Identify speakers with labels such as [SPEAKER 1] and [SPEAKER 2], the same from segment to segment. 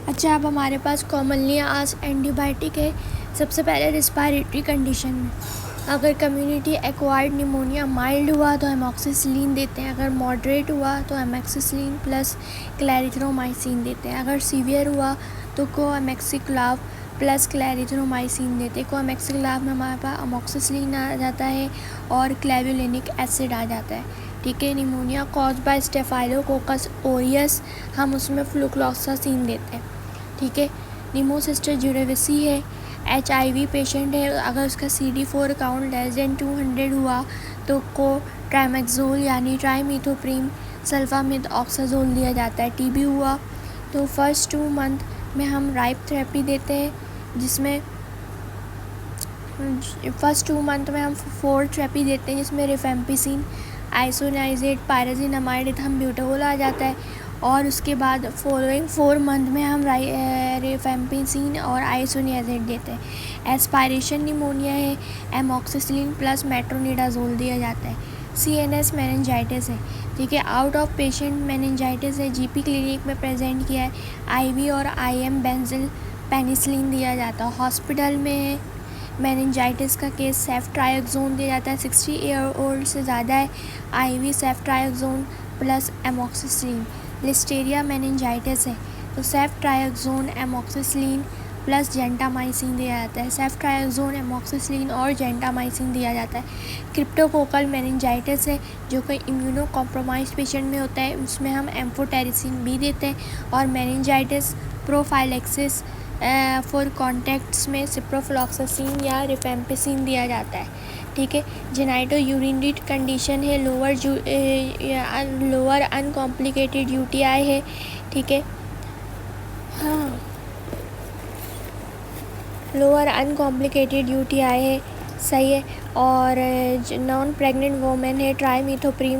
[SPEAKER 1] अच्छा, अब हमारे पास कॉमनली आज एंटीबायोटिक है। सबसे पहले रिस्पायरेटरी कंडीशन में अगर कम्युनिटी एक्वायर्ड निमोनिया माइल्ड हुआ तो एमॉक्सिसिलिन देते हैं, अगर मॉडरेट हुआ तो एमॉक्सिसिलिन प्लस क्लैरिथ्रोमाइसिन देते हैं, अगर सीवियर हुआ तो कोएमेक्सिक्लाव प्लस क्लैरिथ्रोमाइसिन देते हैं। कोएमेक्सिक्लाव में हमारे पास अमॉक्सिसिलिन आ जाता है और क्लेवुलिनिक एसिड आ जाता है। ठीक है। Pneumonia cause by staphylococcus Orius, हम उसमें फ्लूक्लोक्सासिन देते हैं। ठीक है। निमोसिस्टर ज्यूरेविसी है, HIV पेशेंट है, अगर उसका CD4 काउंट लेस देन 200 हुआ तो को ट्राइमेक्सोल यानी ट्राइमीथोप्रीम सल्फामिद ऑक्साजोल दिया जाता है। TB हुआ तो फर्स्ट 2 मंथ में हम राइप थेरेपी देते हैं, जिसमें फर्स्ट 2 मंथ में हम 4 थेरेपी देते हैं, जिसमें रिफेम्पिसिन, आइसोनाइजेट, पायराजिनामाइड, इथम्ब्यूटोल आ जाता है। और उसके बाद फॉलोइंग 4 मंथ में हम रिफेम्पिसिन और आइसोनाइजेट देते हैं। एस्पायरेशन निमोनिया है, एमॉक्सिसिलिन प्लस मेट्रोनिडाजोल दिया जाता है। CNS मेनिंजाइटिस है। ठीक है। आउट ऑफ पेशेंट मेनिंजाइटिस है, GP क्लिनिक में प्रेजेंट किया है, IV और IM बेंजिल पेनिसिलिन दिया जाता है। हॉस्पिटल में मेनिंजाइटिस का केस सेफ्ट्राइक्सोन दिया जाता है, 60 ईयर ओल्ड से ज़्यादा है, IV सेफ्ट्राइक्सोन plus amoxicillin. Listeria meningitis है तो सेफ्ट्राइक्सोन एमॉक्सिसिलिन प्लस जेंटामाइसिन दिया जाता है, सेफ्ट्राइक्सोन एमॉक्सिसिलिन और जेंटामाइसिन दिया जाता है। क्रिप्टोकोकल मेनिंजाइटिस है जो कि इम्यूनो कॉम्प्रोमाइज्ड पेशेंट में होता है, उसमें हम एम्फोटेरिसिन भी देते हैं। और मेनिंजाइटिस प्रोफाइलेक्सिस फॉर कॉन्टैक्ट्स में सिप्रोफ्लॉक्सासिन या रिफेम्पिसिन दिया जाता है। ठीक है। जेनाइटो यूरिनरी कंडीशन है, लोअर अनकॉम्प्लिकेटेड UTI है। ठीक है। हाँ, लोअर अनकॉम्प्लिकेटेड UTI है, सही है। और नॉन प्रेग्नेंट वोमेन है, ट्राइमीथोप्रीम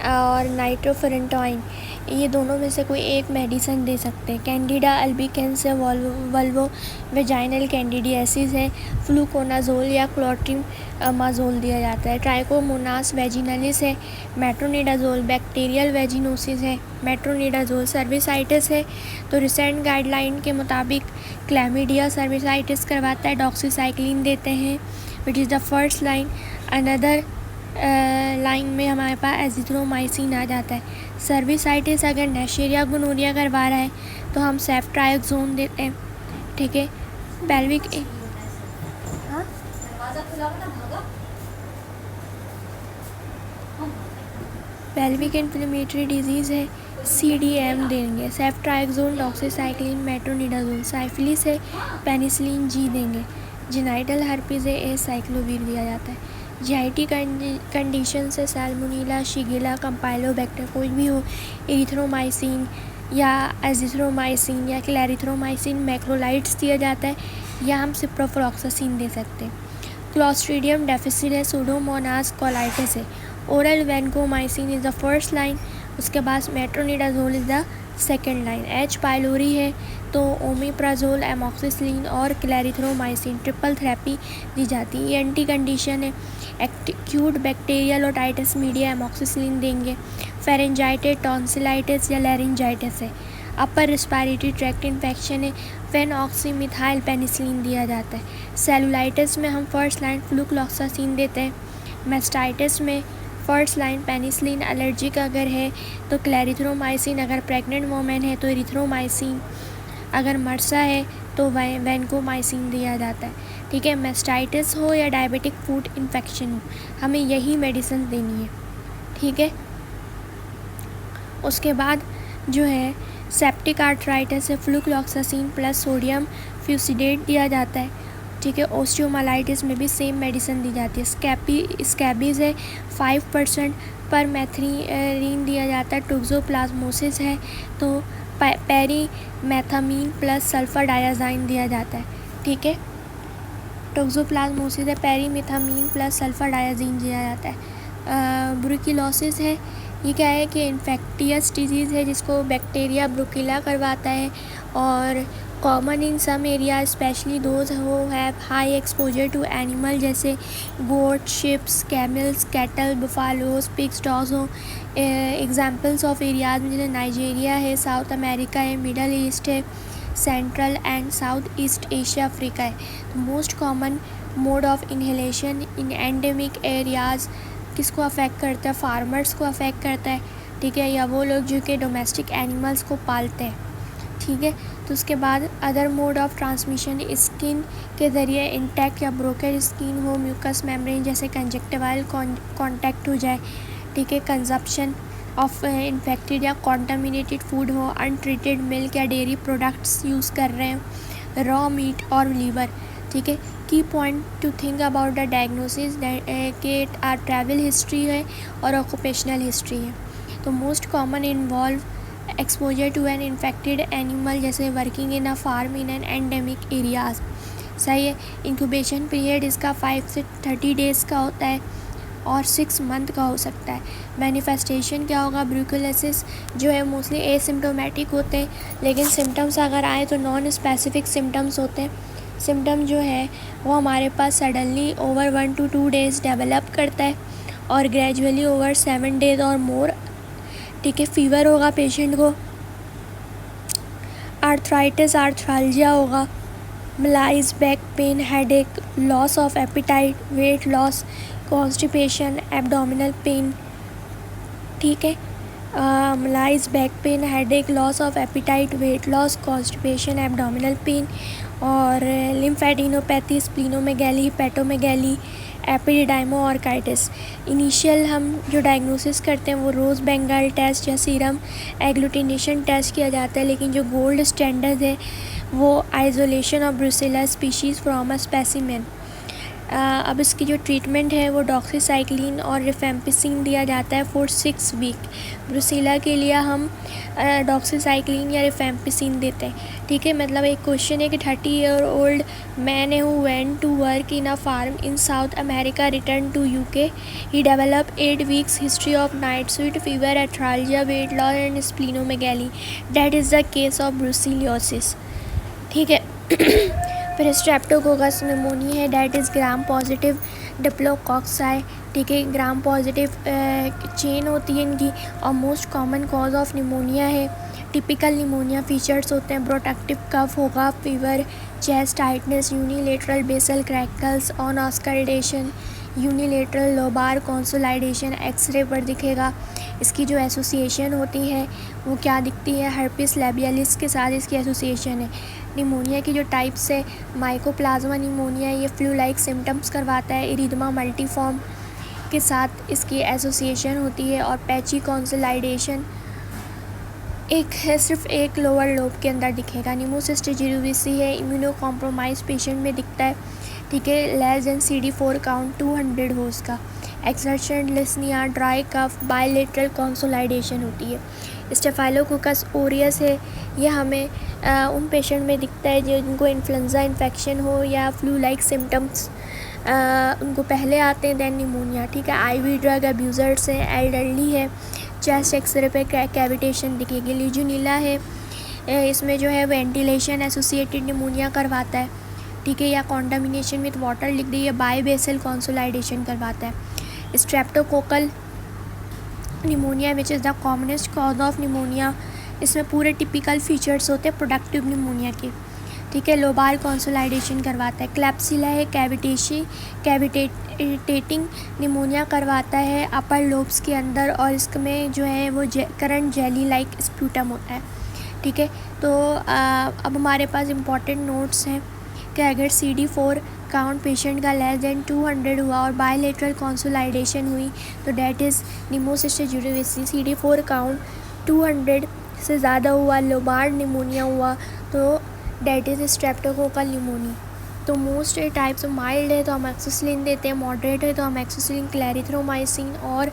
[SPEAKER 1] और नाइट्रोफेरेंटोइन, ये दोनों में से कोई एक मेडिसिन दे सकते हैं। कैंडिडा अल्बिकेंस है, वल्वो वेजाइनल कैंडिडियासिस है, फ्लूकोनाजोल या क्लोट्रिमाजोल दिया जाता है। ट्राइकोमोनास वेजिनलिस है, मेट्रोनिडाजोल बैक्टीरियल वेजिनोसिस है, मेट्रोनिडाजोल सर्विसाइटिस है तो रिसेंट गाइडलाइन के मुताबिक क्लैमिडिया सर्विसाइटिस करवाता है, डॉक्सीसाइक्लिन देते हैं which is the first line. Another line में हमारे पास एजिथ्रोमाइसिन आ जाता है। सर्विसाइटिस अगर नेशेरिया गोनोरिया करवा रहा है तो हम सेफ्ट्राइक्सोन देते हैं। ठीक है। पेल्विक पेल्विक इन्फ्लेमेटरी डिजीज़ है, CDM देंगे, सेफ्ट्राइक्सोन, डॉक्सीसाइक्लिन, मेट्रोनिडाजोल। साइफिलिस है, पेनिसिलिन G देंगे। जेनाइटल हर्पीज़ है, एसाइक्लोवीर दिया जाता है। GIT कंडीशन से सैल्मोनेला, शिगेला, कंपाइलोबैक्टर कोई भी हो, एरिथ्रोमाइसिन या एजिथ्रोमाइसिन या क्लैरिथ्रोमाइसिन, मैक्रोलाइड्स दिया जाता है, या हम सिप्रोफ्लॉक्सासिन दे सकते हैं। क्लॉस्ट्रीडियम डेफिसिल है, सूडोमोनास कोलाइटिस है, oral vancomycin is the first line, उसके बाद metronidazole is the second line. H pylori है तो ओमिप्राजोल, एमॉक्सिसिलिन और क्लैरिथ्रोमाइसिन ट्रिपल थेरेपी दी जाती है। एंटी कंडीशन है, acute bacterial otitis media, amoxicillin देंगे। फेरेंजाइटिस, टॉन्सिलाइटिस या लैरिंजाइटिस है। अपर रिस्पायरेटरी ट्रैक्ट इन्फेक्शन है, फेनऑक्सीमिथाइल पेनिसिलिन दिया जाता है। सेलुलाइटिस में हम फर्स्ट लाइन फ्लूक्लोक्सासिन देते हैं। मेस्टाइटिस में फर्स्ट लाइन पेनिसिलिन, एलर्जिक अगर है तो क्लैरिथ्रोमाइसिन, अगर प्रेग्नेंट वोमेन है तो एरिथ्रोमाइसिन, अगर मर्सा है तो वैनकोमाइसिन दिया जाता है। ठीक है। मेस्टाइटिस हो या डायबिटिक फूड इन्फेक्शन हो, हमें यही मेडिसिन देनी है। ठीक है। उसके बाद जो है सेप्टिक आर्थराइटिस है, फ्लूक्लोक्सासिन प्लस सोडियम फ्यूसिडेट दिया जाता है। ठीक है। ओस्टियोमालाइटिस में भी सेम मेडिसिन दी जाती है। स्कैबीज़ है, 5% पर मैथ्रीन दिया जाता है। टोक्सोप्लाज्मोसिस है तो पेरीमेथामीन प्लस सल्फर डायाजाइन दिया जाता है। ठीक है। टोक्सोप्लाज्मोसिस है, पेरीमेथामीन प्लस सल्फर डायाजीन दिया जाता है। ब्रुकिलोसिस है, ये क्या है कि इन्फेक्टियस डिजीज़ है जिसको बैक्टीरिया ब्रुकिला करवाता है और common in some area specially those who have high exposure to animal जैसे goat, sheeps, camels, cattle, buffaloes, pigs, dogs हो। एग्जाम्पल्स ऑफ एरियाज में जैसे नाइजीरिया है, साउथ अमेरिका है, मिडल ईस्ट है, Central and South East Asia, Africa है। तो most common mode of inhalation in endemic areas किसको अफेक्ट करता है? फार्मर्स को अफेक्ट करता है, ठीक है, या वो लोग जो कि डोमेस्टिक एनिमल्स को पालते हैं, ठीक है। तो उसके बाद other mode of transmission skin के ज़रिए इंटैक्ट या ब्रोकन स्किन हो, म्यूकस मेम्ब्रेन जैसे कंजक्टिवाइल कांटेक्ट हो जाए, ठीक है, कंजप्शन ऑफ इन्फेक्टेड या कॉन्टामिनेटेड फूड हो, अनट्रीटेड मिल्क या डेयरी प्रोडक्ट्स यूज़ कर रहे हैं, रॉ मीट और लीवर, ठीक है। की point to think about the diagnosis के ट्रैवल हिस्ट्री है और ऑक्यूपेशनल हिस्ट्री है। तो most common involve exposure to an infected animal जैसे working in a farm in an endemic areas, सही है। इंक्यूबेशन पीरियड इसका 5 से 30 डेज़ का होता है और 6 मंथ का हो सकता है। मैनिफेस्टेशन क्या होगा? ब्रूकेलोसिस जो है मोस्टली एसिम्टोमेटिक होते हैं, लेकिन सिम्टम्स अगर आए तो नॉन स्पेसिफिक सिम्टम्स होते हैं। सिम्टम जो है वो हमारे पास suddenly over 1 to 2 days develop करता है और ग्रेजुअली ओवर 7 डेज़ और मोर, ठीक है। फीवर होगा पेशेंट को, आर्थराइटिस आर्थरालजिया होगा, malaise, back pain, headache, loss of appetite, weight loss, constipation, abdominal pain, ठीक है। Malaise, back pain, headache, loss of appetite, weight loss, constipation, abdominal pain और lymphadenopathy, splenomegaly, hepatomegaly, epididymoorchitis. Initial हम जो diagnosis करते हैं वो rose Bengal test या serum agglutination test किया जाता है, लेकिन जो गोल्ड स्टैंडर्ड है वो isolation of Brucella species from a specimen. अब इसकी जो ट्रीटमेंट है वो डॉक्सीसाइक्लिन और रिफेम्पिसिन दिया जाता है फॉर 6 वीक। ब्रुसेला के लिए हम डॉक्सीसाइक्लिन या रिफेम्पिसिन देते हैं, ठीक है। मतलब एक क्वेश्चन है कि 30-year-old man who went to work in a farm in South America return to UK, he develop 8 weeks history of night sweat fever, arthralgia, weight loss and splenomegaly, that is the case of brucellosis, ठीक है। फिर Streptococcus pneumoniae है, that is gram positive diplococci, ठीक है। Gram positive chain होती है इनकी और most common cause of pneumonia है। टिपिकल निमोनिया फीचर्स होते हैं प्रोटेक्टिव कफ होगा, fever, chest tightness, unilateral basal crackles, on auscultation, unilateral lobar consolidation x ray पर दिखेगा। इसकी जो एसोसिएशन होती है वो क्या दिखती है? हर्पिस लैबियलिस के साथ इसकी एसोसिएशन है। निमोनिया की जो टाइप्स है, माइकोप्लाज्मा निमोनिया, ये फ्लू लाइक सिम्टम्स करवाता है। इरिथमा मल्टीफॉर्म के साथ इसकी एसोसिएशन होती है और पैची कंसोलिडेशन एक है, सिर्फ एक लोअर लोब के अंदर दिखेगा। निमोसिस्टिक जिरोविसी है, इम्यूनो कॉम्प्रोमाइज पेशेंट में दिखता है, ठीक है। लेस देन CD4 काउंट 200 हो उसका। Exertion, dyspnoea, dry cough, bilateral consolidation होती है। स्टेफाइलोकोकस ओरियस है, ये हमें उन पेशेंट में दिखता है जिनको इन्फ्लुएंजा इन्फेक्शन हो या फ्लू लाइक सिम्टम्स उनको पहले आते हैं देन निमोनिया, ठीक है। IV ड्रग अब्यूज़र्स है, एल्डरली है। चेस्ट एक्सरे पे कैविटेशन दिखेगी। लीजुनीला है, इसमें जो है वेंटिलेशन एसोसिएटेड निमोनिया करवाता है, ठीक है, या कॉन्टामिनेशन विथ वाटर लिख दी है, बायबेसल कंसोलिडेशन करवाता है। Streptococcal pneumonia which is the commonest cause of pneumonia, इसमें पूरे टिपिकल फीचर्स होते हैं प्रोडक्टिव निमोनिया के, ठीक है। लोबार कंसोलिडेशन करवाता है। क्लैप्सिला है, कैविटेटिंग निमोनिया करवाता है अपर लोब्स के अंदर और इसमें जो है वो करंट जेली लाइक स्प्यूटम होता है, ठीक है। तो अब हमारे पास इम्पॉर्टेंट नोट्स हैं कि अगर CD4 काउंट पेशेंट का लेस देन 200 हुआ और बायलेटरल कंसोलिडेशन हुई तो डैट इज़ निमोसिस्टिक जिरोविसी। CD4 काउंट 200 से ज़्यादा हुआ, लोबार निमोनिया हुआ तो डैट इज़ स्ट्रेप्टोकोकल निमोनिया। तो मोस्ट टाइप्स माइल्ड है तो हम एक्सोसिलिन देते हैं, मॉडरेट है तो हम एक्सोसिलिन, क्लैरिथ्रोमाइसिन, और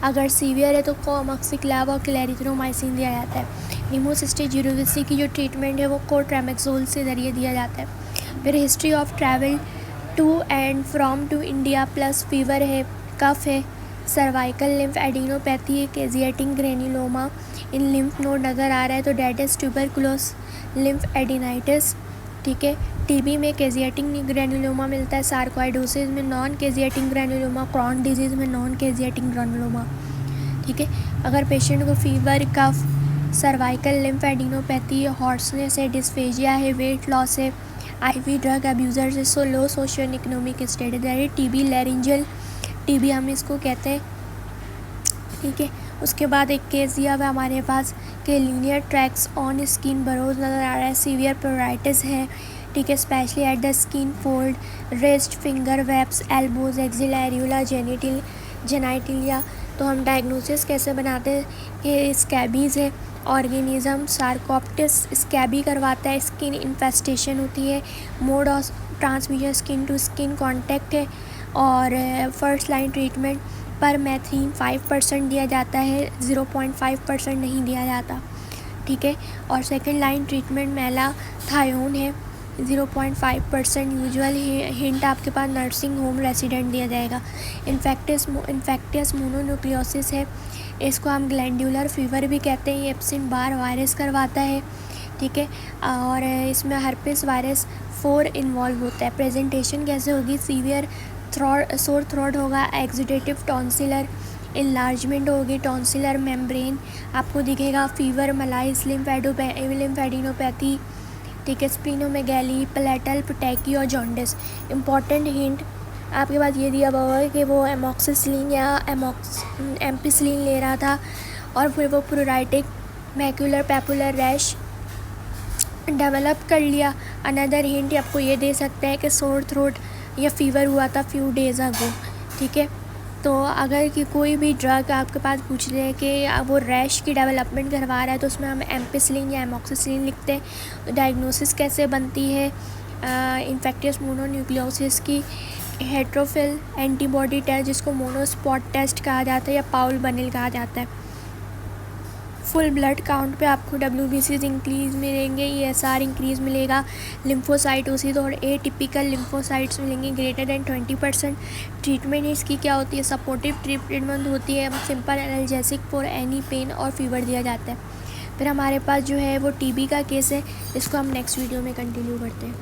[SPEAKER 1] अगर सीवियर है तो कोमोक्सिक्लाव और क्लैरिथ्रोमाइसिन दिया जाता है। निमोसिस्टिक जिरोविसी की जो ट्रीटमेंट है वो कोट्रामेक्सोल से ज़रिए दिया जाता है। फिर history of travel to and from to India plus fever है, कफ है, सर्वाइकल लिम्फ एडिनोपैथी है, caseating granuloma in lymph node नज़र आ रहा है तो that is tuberculous lymph adenitis, ठीक है। TB में केजिएटिक ग्रेन्युलोमा मिलता है, सार्कोइडोसिस में नॉन केजिएटिक ग्रेन्युलोमा, क्रॉन डिजीज़ में नॉन केजिएटिक ग्रेन्युलोमा, ठीक है। अगर पेशेंट को फीवर, कफ, सर्वाइकल लिम्फेडिनोपैथी है, हॉर्सनेस है, डिस्फेजिया है, वेट लॉस है, आईवी ड्रग अब्यूज़र्स है, सो लो सोशियो इकोनॉमिक स्टेटस है, टीबी लैरिंजल टीबी हम इसको कहते हैं, ठीक है। उसके बाद एक केस दिया हुआ हमारे पास कि linear tracks on skin burrows नज़र आ रहा है, सीवियर प्लोराइटिस है, ठीक है, specially at the skin fold, wrist, finger webs, elbows, axilla areola, genitalia. तो हम डायग्नोसिस कैसे बनाते हैं कि स्कैबीज़ है, ऑर्गेनिज्म सार्कोप्टिस स्कैबी करवाता है, स्किन इन्फेस्टेशन होती है, mode of transmission skin to skin contact है, और फर्स्ट लाइन ट्रीटमेंट पर मैथ्रीन 5% दिया जाता है, 0.5% नहीं दिया जाता, ठीक है। और सेकंड लाइन ट्रीटमेंट मेलाथायोन है, 0.5% यूजुअल हिंट आपके पास नर्सिंग होम रेसिडेंट दिया जाएगा। इन्फेक्टियस मोनोन्यूक्लियोसिस है, इसको हम ग्लैंडुलर फीवर भी कहते हैं, ये एप्सिन बार वायरस करवाता है, ठीक है। और इसमें हर्पिस वायरस 4 इन्वॉल्व होता है। प्रेजेंटेशन कैसे होगी, सीवियर सोर थ्रोट होगा, एक्जिडेटिव टॉन्सिलर इनलार्जमेंट होगी, टॉन्सिलर मेम्ब्रेन आपको दिखेगा, फीवर, मलाइस, लिम्फेडिनोपैथी, ठीक है, स्प्लीनोमेगैली, प्लेटल पटैकी और जॉन्डिस। इम्पॉर्टेंट हिंट आपके पास ये दिया हुआ है कि वो एमोक्सिसिलिन या एम्पिसिलिन ले रहा था और फिर वो प्रोराइटिक मैक्यूलर पैपुलर रैश डेवलप कर लिया। अनदर हिंट आपको ये दे सकता है कि सोर थ्रोट या फीवर हुआ था फ्यू डेज़ अगो, ठीक है। तो अगर कि कोई भी ड्रग आपके पास पूछ रहे हैं कि वो रैश की डेवलपमेंट करवा रहा है तो उसमें हम एम्पिसिलिन या एमोक्सिसिलिन लिखते हैं। डायग्नोसिस कैसे बनती है, इन्फेक्टियस मोनोन्यूक्लियोसिस की हेट्रोफिल एंटीबॉडी टेस्ट जिसको मोनोस्पॉट टेस्ट कहा जाता है या पाउल बनेल कहा जाता है। फुल ब्लड काउंट पे आपको WBCs इंक्रीज़ मिलेंगे, ESR इंक्रीज़ मिलेगा, लिम्फोसाइटोसिस और एटिपिकल लिम्फोसाइट्स मिलेंगे ग्रेटर देन 20%। ट्रीटमेंट इसकी क्या होती है, सपोर्टिव ट्रीटमेंट होती है, simple analgesic for any pain और फीवर दिया जाता है। फिर हमारे पास जो है वो TB का केस है, इसको हम नेक्स्ट वीडियो में कंटिन्यू करते हैं।